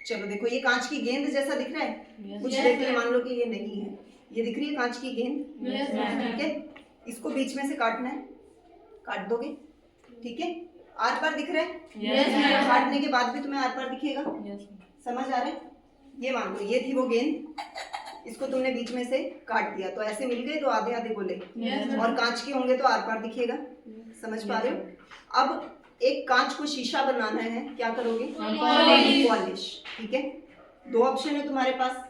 चलो देखो, ये कांच की गेंद जैसा दिख रहा है? कुछ देख ले, मान लो कि ये नहीं है, ये दिख रही है कांच की गेंद, ठीक है? इसको बीच में से काटना है, काट दोगे, ठीक है? आर पार दिख रहा है? काटने के बाद भी तुम्हें आर पार दिखेगा? समझ आ रहा है? ये मान लो ये थी वो गेंद, इसको तुमने बीच में से काट दिया, तो ऐसे मिल गए तो आधे आधे गोले, और कांच के होंगे तो आर पार दिखेगा। समझ पा रहे हो? अब एक कांच को शीशा बनाना है, क्या करोगे? पॉलिश। ठीक है, दो ऑप्शन है तुम्हारे पास,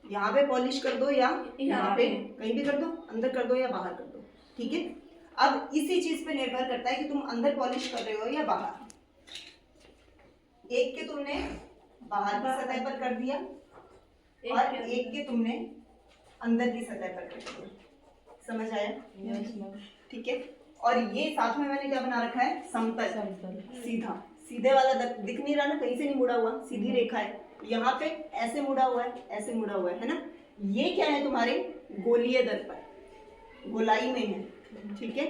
यहाँ पे पॉलिश कर दो या यहाँ पे, कहीं भी कर दो, अंदर कर दो या बाहर कर दो, ठीक है? अब इसी चीज पे निर्भर करता है कि तुम अंदर पॉलिश कर रहे हो या बाहर। एक के तुमने बाहर की सतह पर कर दिया और एक के तुमने अंदर की सतह पर कर दिया। समझ आया? ठीक है, और ये साथ में मैंने क्या बना रखा है? समतल, सीधा। सीधे वाला दिख नहीं रहा ना, कहीं से नहीं मुड़ा हुआ, सीधी रेखा है। यहाँ पे ऐसे मुड़ा हुआ है, ऐसे मुड़ा हुआ है ना? ये क्या है? तुम्हारे गोलीय दर्पण, गोलाई में है, ठीक है?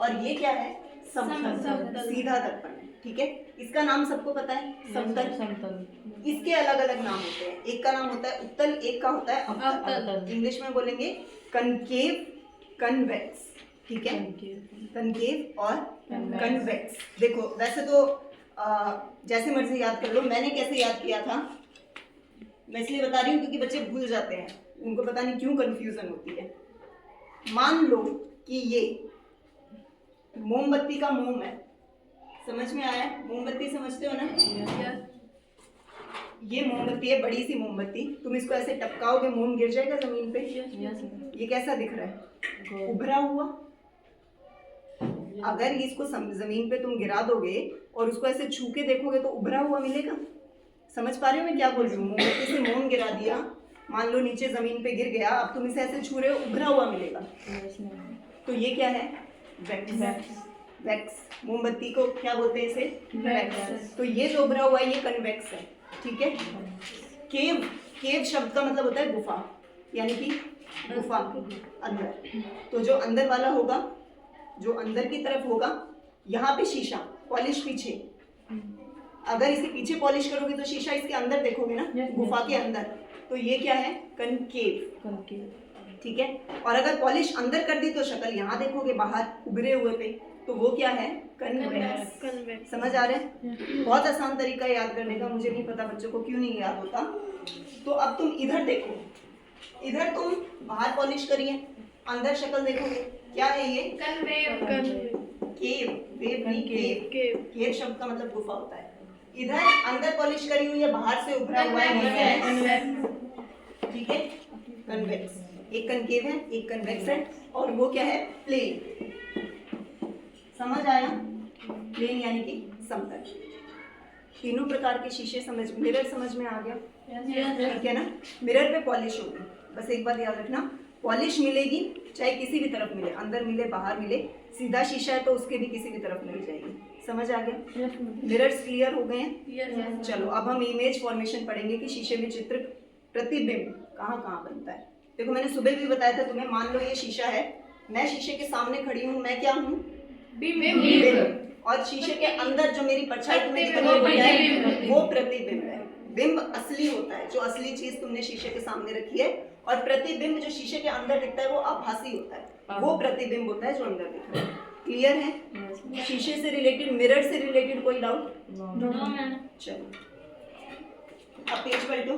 और ये क्या है? समतल, सीधा दर्पण है, ठीक है? इसका नाम सबको पता है, समतल। इसके अलग अलग नाम होते हैं, एक का नाम होता है उत्तल, एक का होता है अवतल। इंग्लिश में बोलेंगे कनकेव, कन्वेक्स, ठीक है? कनकेव और कन्वेक्स। देखो वैसे तो जैसे मर्जी याद कर लो, मैंने कैसे याद किया था मैं इसलिए बता रही हूँ क्योंकि बच्चे भूल जाते हैं, उनको पता नहीं क्यों कंफ्यूजन होती है। मान लो कि ये मोमबत्ती का मोम है, समझ में आया? मोमबत्ती समझते हो ना? ये मोमबत्ती है, बड़ी सी मोमबत्ती, तुम इसको ऐसे टपकाओगे मोम गिर जाएगा जमीन पे। ये कैसा दिख रहा है? उभरा हुआ। अगर इसको जमीन पे तुम गिरा दोगे और उसको ऐसे छू के देखोगे तो उभरा हुआ मिलेगा। समझ पा रहे हो मैं क्या बोल रही हूँ? मोमबत्ती से मोम गिरा दिया, मान लो नीचे जमीन पे गिर गया, अब तुम इसे ऐसे छू रहे हो, उभरा हुआ मिलेगा। तो ये क्या है? वैक्स। वैक्स, मोमबत्ती को क्या बोलते हैं? इसे वैक्स। तो ये जो उभरा हुआ है ये कन्वेक्स है, ठीक है? केव, केव शब्द का मतलब होता है गुफा, यानी कि गुफा अंदर। तो जो अंदर वाला होगा, जो अंदर की तरफ होगा, यहाँ पे शीशा, पॉलिश पीछे। अगर इसके पीछे पॉलिश करोगे तो शीशा इसके अंदर देखोगे ना, गुफा के अंदर। तो ये क्या है? कनकेव, ठीक है? और अगर पॉलिश अंदर कर दी तो शक्ल यहाँ देखोगे बाहर उभरे हुए पे, तो वो क्या है? कन्वेक्स। समझ आ रहा है? बहुत आसान तरीका है याद करने का, मुझे नहीं पता बच्चों को क्यों नहीं याद होता। तो अब तुम इधर देखो, इधर तुम बाहर पॉलिश करिए, अंदर शक्ल देखोगे, क्या है ये? कन्वेव। केव, वेव नहीं, केव। केव शब्द का मतलब गुफा होता है। इधर अंदर पॉलिश करी हुई है, बाहर से उभरा हुआ है, ठीक है? कन्वेक्स। एक कनकेव है, एक कन्वेक्स है, और वो क्या है? प्लेन। समझ आया? प्लेन यानी कि समतल। तीनों प्रकार के शीशे समझ, मिरर समझ में आ गया? ठीक है ना? मिरर पे पॉलिश होगी, बस एक बात याद रखना, पॉलिश मिलेगी चाहे किसी भी तरफ मिले, अंदर मिले बाहर मिले। सीधा शीशा है तो उसके भी किसी भी तरफ मिल जाएगी। समझ आ गया? मिरर्स क्लियर हो गए हैं? चलो अब हम इमेज फॉर्मेशन पढ़ेंगे कि शीशे में चित्र प्रतिबिंब कहाँ कहाँ बनता है। देखो मैंने सुबह भी बताया था तुम्हें, मान लो ये शीशा है, मैं शीशे के सामने खड़ी हूँ, मैं क्या हूँ? बिंब। और शीशे के अंदर जो मेरी परछाई तुम्हें दिख रही है वो प्रतिबिंब है। बिंब असली होता है, जो असली चीज तुमने शीशे के सामने रखी है, और प्रतिबिंब जो शीशे के अंदर दिखता है वो आभासी होता है, वो प्रतिबिंब होता है जो अंदर दिख रहा है। क्लियर है? शीशे से रिलेटेड, मिरर से रिलेटेड कोई डाउट? चलो अब पेज पलटो।